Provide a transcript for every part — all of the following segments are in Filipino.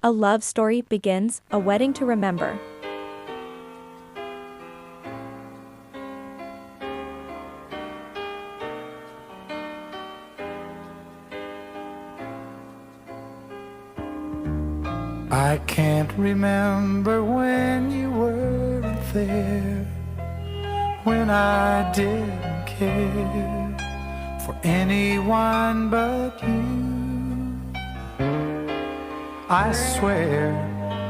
A love story begins, a wedding to remember. I can't remember when you weren't there, when I didn't care for anyone but you. I swear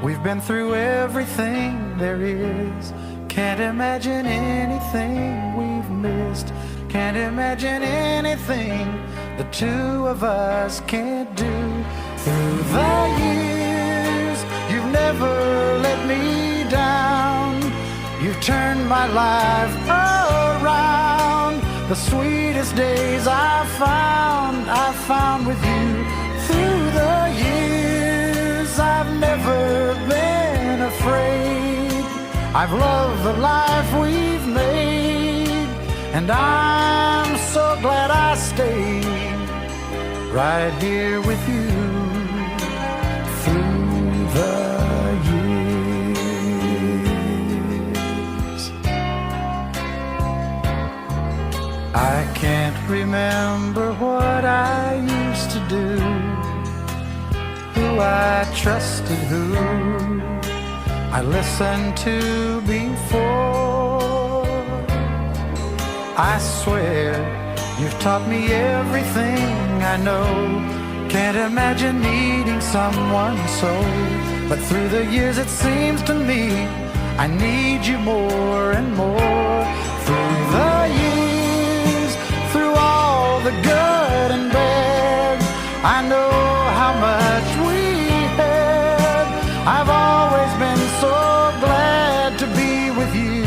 we've been through everything there is. Can't imagine anything we've missed. Can't imagine anything the two of us can't do. Through the years, you've never let me down. You've turned my life around. The sweetest days I found with you. Through the years, I've never been afraid. I've loved the life we've made, and I'm so glad I stayed right here with you through the years. I can't remember what I used to do, who I trusted, who I listened to before. I swear you've taught me everything I know. Can't imagine needing someone so, but through the years it seems to me I need you more and more. Through the years, through all the good and bad, I know how much we had. I've always been so glad to be with you.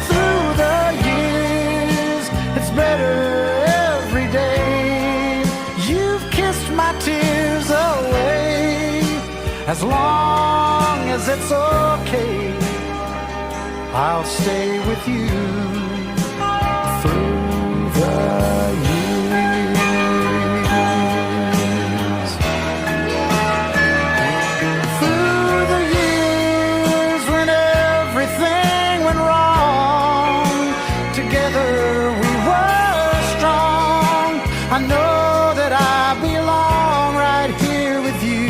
Through the years, it's better every day. You've kissed my tears away. As long as it's okay, I'll stay with you through the years. Through the years when everything went wrong, together we were strong. I know that I belong right here with you.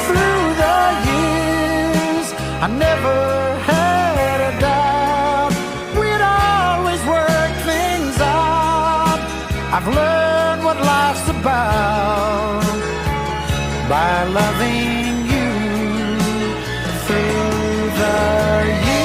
Through the years, I never had a doubt we'd always work things out. I've learned what life's about by loving you through the years.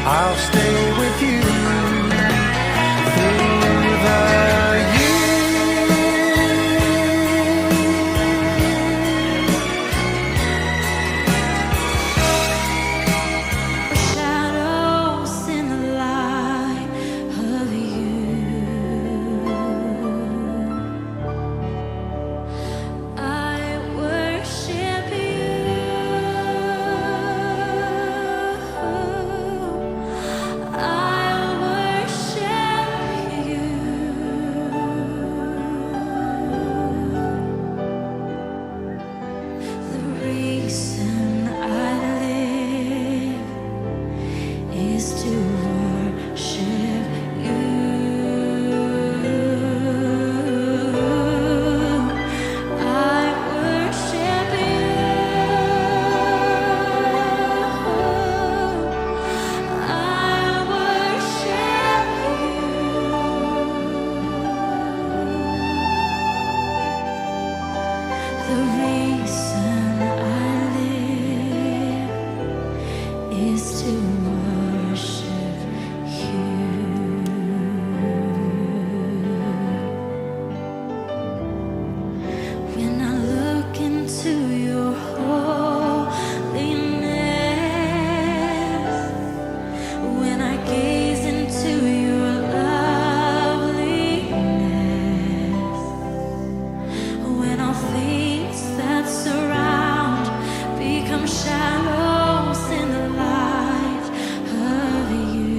I'll stay with you through the Shadows in the light of you, I worship you. is to worship you. When I look into your holiness, when I gaze into your loveliness, when all things that surround become shadows in the light of you.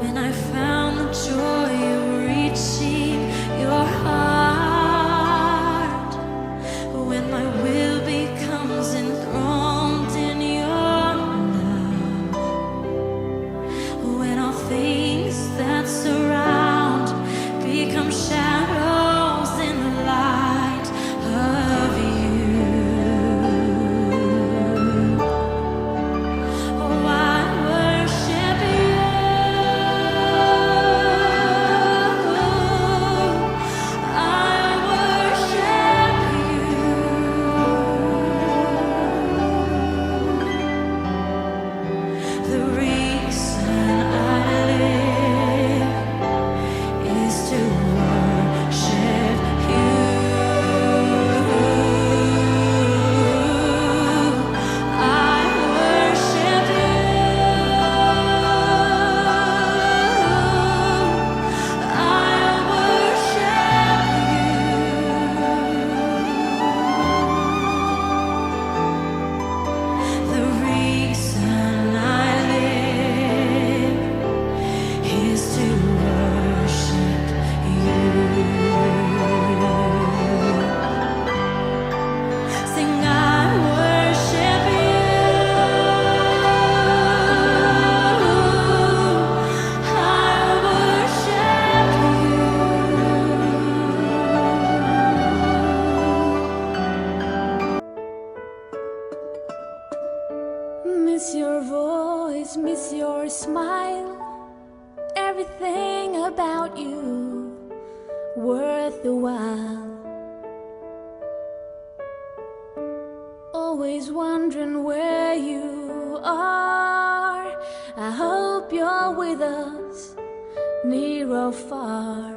When I found the joy of reaching your heart, when my will becomes enthroned in your love, when all things that surround become shadows in the light of you. Oh, I worship you. I worship you. The reason I live is to worship you. I worship you. I worship you. The reason I live is to worship you. Sing, I worship you. I worship you. Miss your voice, miss your smile, everything about you worth the while. Always wondering where you are. I hope you're with us, near or far.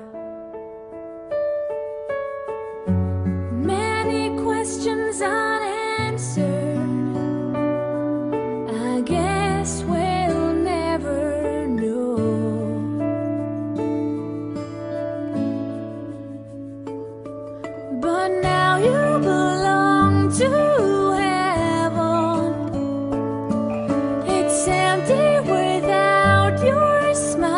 Many questions unanswered, I guess we'll never know. But now you belong to heaven. It's empty without your smile.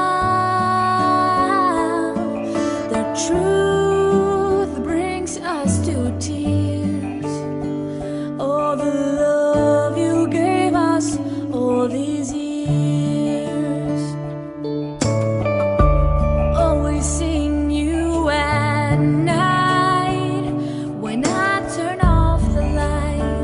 The truth brings us to tears. All the love you gave us all these years. Always seeing you at night when I turn off the light.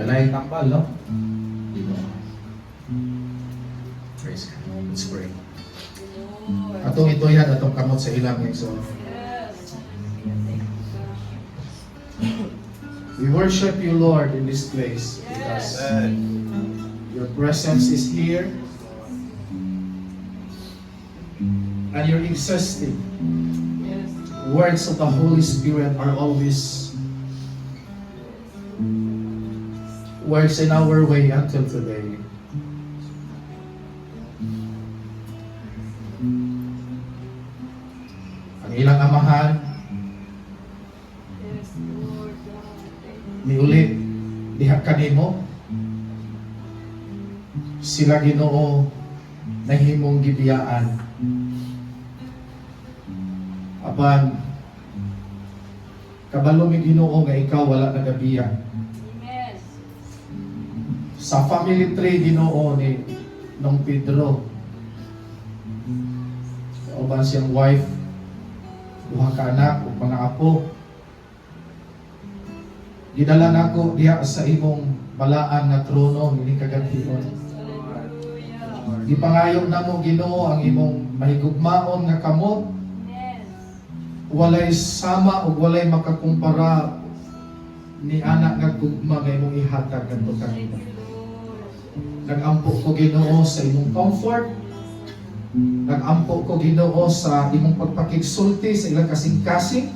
Balay tambal, no? Ginoo. Praise God. Let's pray. Atong ito yan, atong kamot sa ilang exo. We worship you, Lord, in this place because your presence is here and you're existing. Words of the Holy Spirit are always works in our way until today. Ang ilang amahan, niuli, diha kanimo, sila Ginoo nahimong gibiyaan. Apan, kabalo mi Ginoo nga ikaw wala nagabiya. Sa family tree Ginoo ni Nong Pedro, uban siyang wife, duha ka anak ug mga apo. Gidala nako diha sa imong balaan nga trono ini kagabion. Ipangayo namo Ginoo ang imong mahigugmaon nga kamot. Walay sama ug walay makakumpara ni anak nga gugma nga imong ihatag ngadto kanimo. Nag-ampo ko Ginoo sa imong comfort. Nag-ampo ko Ginoo sa imong pagpakigsulti sa ilang kasing-kasing.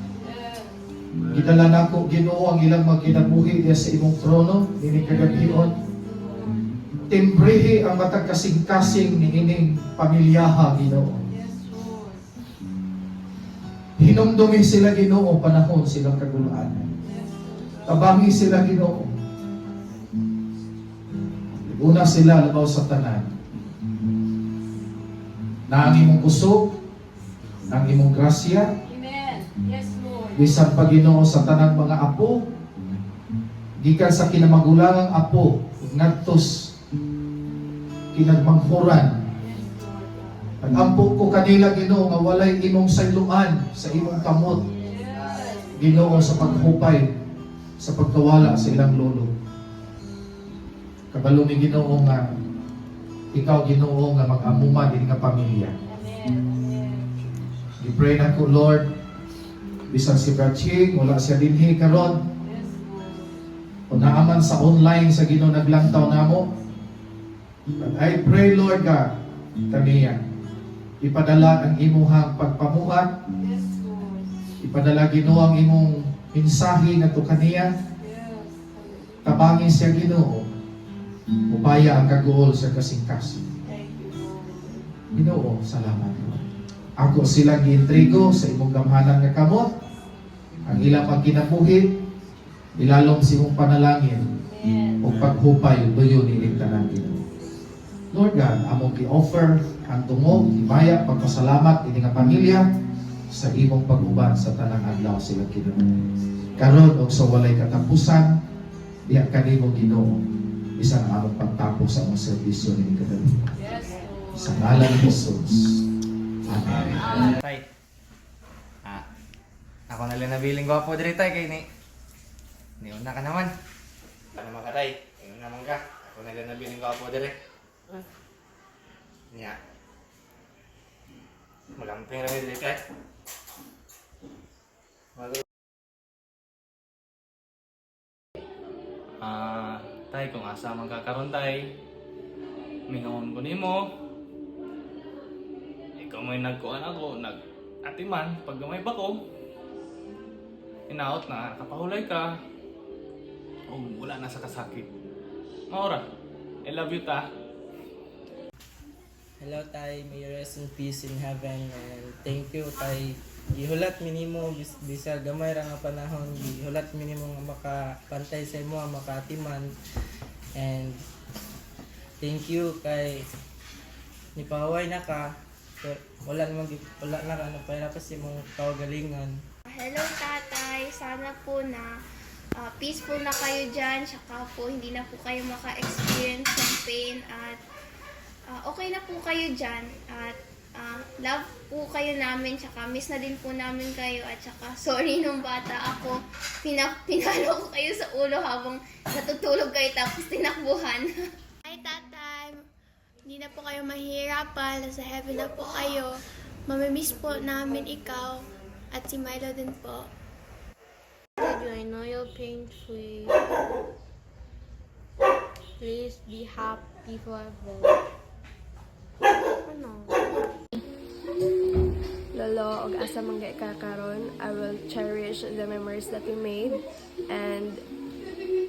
Gidala nako Ginoo ang ilang magkinabuhi diya sa imong trono ini kagabion. Timbrihi ang matag kasing-kasing ni ining pamilyaha Ginoo. Hinumdumi sila Ginoo panahon silang kaguluhan. Tabangi sila Ginoo. Una sila labaw sa tanan. Na ang imong kusog, ang imong grasya, bisan pa Ginoo sa tanang mga apo, gikan sa kinamagulangang apo, ngadtos kinagmanghuran. Nag-ampo ko kanila Ginoo nga walay imong sayloan sa imong kamot. Ginoo sa paghupay, sa pagkawala sa ilang lolo. Kabalo ni Ginoo nga ikaw Ginoo nga mag-amuma din nga pamilya. I-pray na ko Lord, bisan si Kaching, wala siya dinhi karon. O naaman sa online sa Ginoo naglangtaw namo. But I pray Lord God, kaniya, ipadala ang imuhang pagpamuhat. Ipadala Ginoo ang imong mensahe ngadto kaniya. Tabangin siya Ginoo. Upaya ang kaguol sa kasing-kasing. Ginoo, salamat Lord. Ako silang giintrigo sa imong gamhanan nga kamot. Ang ilang pagkinabuhi, ilalom sa imong panalangin o paghupay doon iligtanan Ginoo. Lord God, among gi-offer ang tungog, himaya, pagpasalamat ini nga pamilya sa imong pag-uban sa tanang adlaw sila Ginoo. Karon og sa walay katapusan, diha kanimo Ginoo. Isang among pagtapos sa among serbisyo ni kagabi. Sa ngalan ni Jesus. Amen. Tay. Ako na lang nabiling gwapo diri tay kay ni una ka naman. Ano naman ka tay? Ingon naman ka. Ako na lang nabiling gwapo diri. Nya. Magamping ra diri tay. Tay, kung asa man kakaroon tay, mingaon ko nimo. Ikaw may nagkuhan ako, nag-atiman, pag gamay ba ko, inaot na, kapahulay ka, o wala na sa kasakit. Maura, I love you ta. Hello tay, may you rest in peace in heaven and thank you tay. Gihulat minimo bisa gamay ra nga panahon, gihulat minimo nga makapantay sa imo, makaatiman. And thank you kay nipaway na ka. Wala na ka napayra pa si mong kawagalingan. Hello tatay, sana po na peaceful na kayo dyan, saka po hindi na po kayo maka-experience ng pain at okay na po kayo dyan at Love po kayo namin, tsaka miss na din po namin kayo, at tsaka sorry nung bata ako, pinalo ko kayo sa ulo habang natutulog kayo tapos tinakbuhan. Hi tatay, hindi na po kayo mahihirapan, nasa heaven na po kayo. Mamimiss po namin ikaw at si Milo din po. I know you're pain-free. Please be happy forever. Ano? Lolo, og asa man kay kakaron, I will cherish the memories that we made and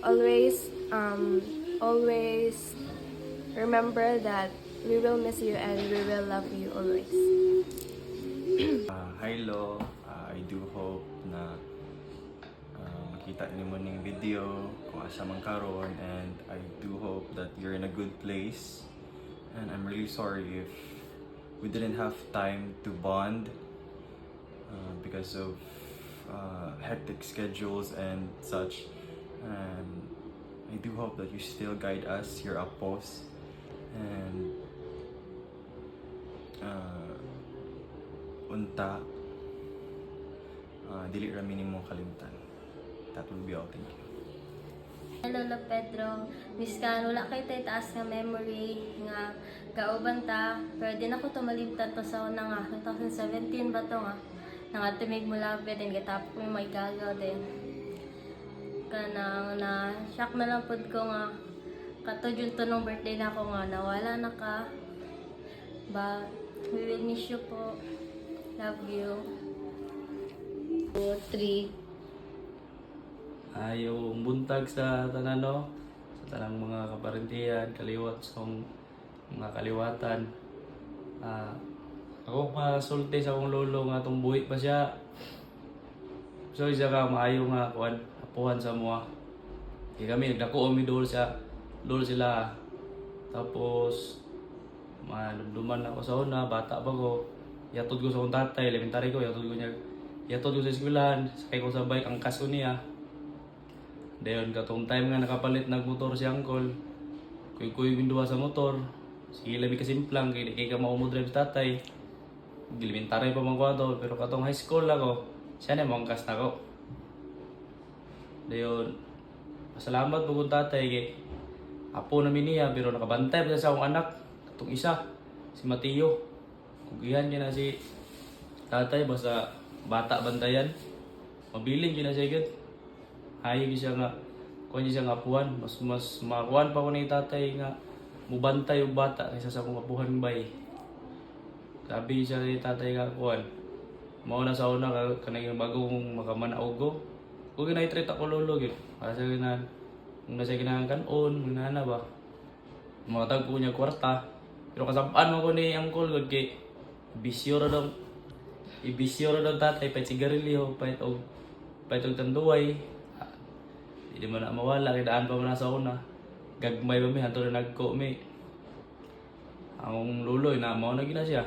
always remember that we will miss you and we will love you always. Hi Lo, I do hope na makita niyo mo ning video kung asa man karon, and I do hope that you're in a good place, and I'm really sorry if we didn't have time to bond because of hectic schedules and such, and I do hope that you still guide us, your apos, and unta dili ra minimo kalimtan. That will be all. Thank you. Lolo Pedro, miss ka, wala kay tay taas nga memory nga kauban ta, pero din ako tumalimtan to sa una nga 2017 ba to nga nga tumig mula din katapos ko may gagaw din kanang na shock na lang pud ko nga kato jud to nung birthday na ako nga nawala na ka ba. We will miss you po, love you. 2, 3. Ayaw buntag sa tanan, no? Sa tanang mga kaparintihan, kaliwat sa mga kaliwatan. Ako masulti sa akong lolo nga tumbuhi pa siya. So isa ka maayo nga kuan apuhan sa mua. Kaya kami nagdako mi dol sila. Tapos manumduman ako sa una, bata pa ko. Yatod ko sa akong tatay, elementary ko, yatod ko sa eskwelahan, sakay ko sa bike, angkas ko niya. Dayon katong time nga nakapalit nagmotor si Uncle. Kuy binduwa sa motor. Sige labi ka simplang kay ka mao mo drive sa tatay. Elementary pa man ko ato, pero katong high school ako, siya na mangkas na ko. Dayon pasalamat po kung tatay kay apo namin niya, pero nakabantay pa sa akong anak. Katong isa, si Mateo. Kugihan niya na si tatay, basta bata bantayan. Mabiling niya na siya gud. Ayaw siya nga, kung siya nga apuhan, mas makuhan pa ko na yung tatay nga mubantay yung bata kaysa sa akong apuhan bay. Sabi siya yung tatay nga apuhan, mauna sa una kanang bagong makamanaog ko. Kung ginay-treat ako lolo yun, para sa ginahan, kung nasa ginahan kanon, ginahana ba? Mga tagpo niya kwarta, pero kasapaan mo ko ni Uncle God kay ibisyo ra daw tatay, pahit sigarilyo, pahit og tanduay. Hindi mo na mawala, kaya daan pa mo na sa una. Gagmay ba mi, hanto na nagko mi. Ang luloy na, mao na gina siya.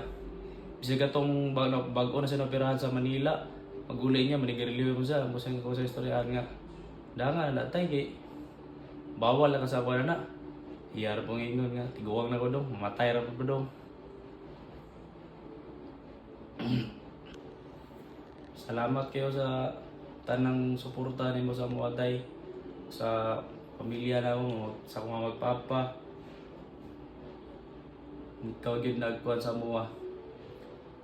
Bisa katong bago na siya napirahan sa Manila, magulay niya, manigarilyo mo siya. Busang ko sa istoryahan nga. Danga na natay, kay bawal na kasama na na. Hiyar pong ingon nga, tiguwang na ko dong, mamatay ra pa dong. Salamat kayo sa tanang suporta nimo sa mga day, sa pamilya na mo, sa akong mga magpapa. Ikaw gyud nagkuhan sa mua,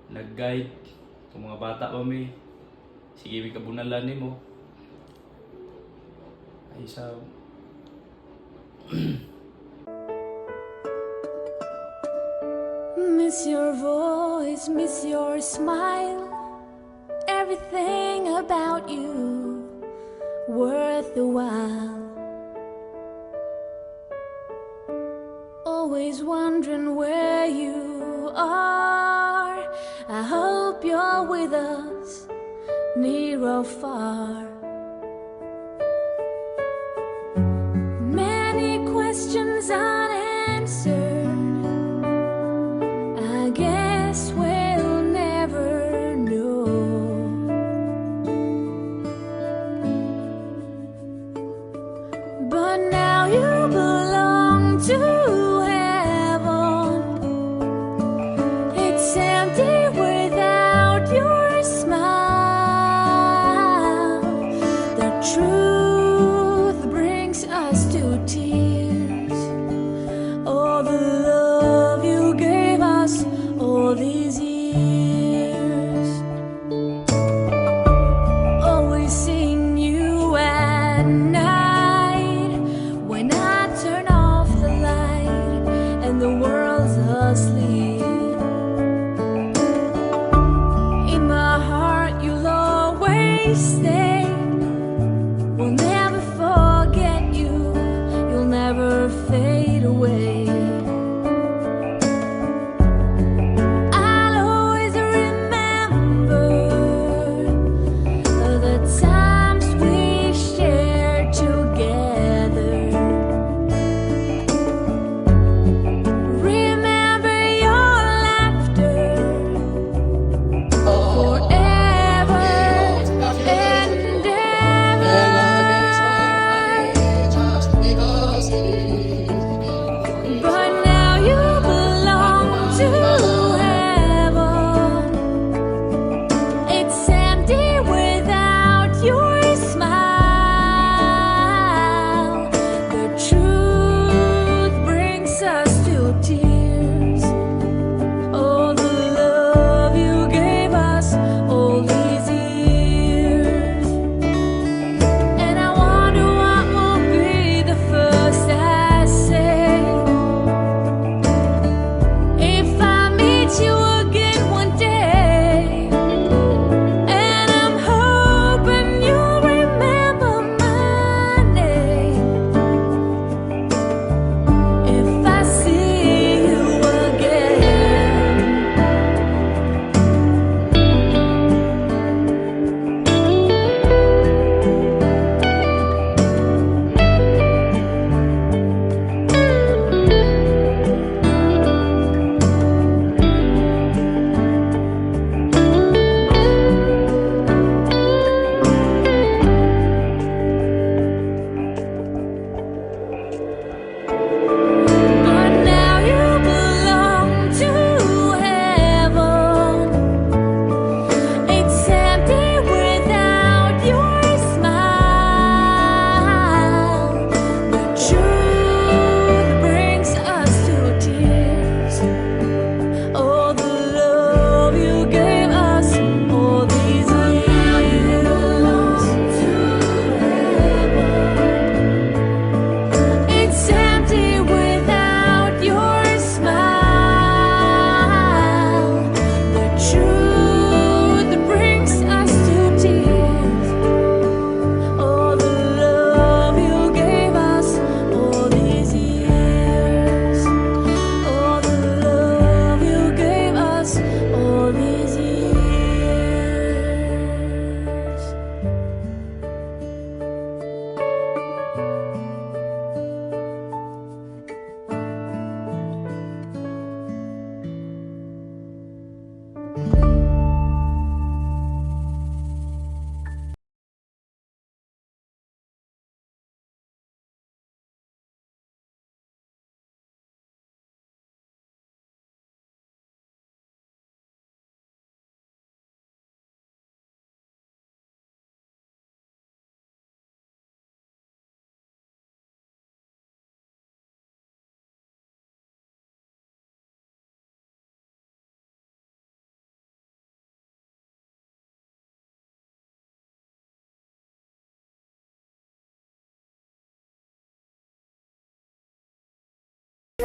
nag-guide kung mga bata pa mi. Sige, may kabunalan nimo. Ay sa Miss your voice, miss your smile, everything about you worth the while. Always wondering where you are. I hope you're with us, near or far. Many questions unanswered, I guess we'll never know. But now you belong to heaven. It's empty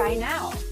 Try now.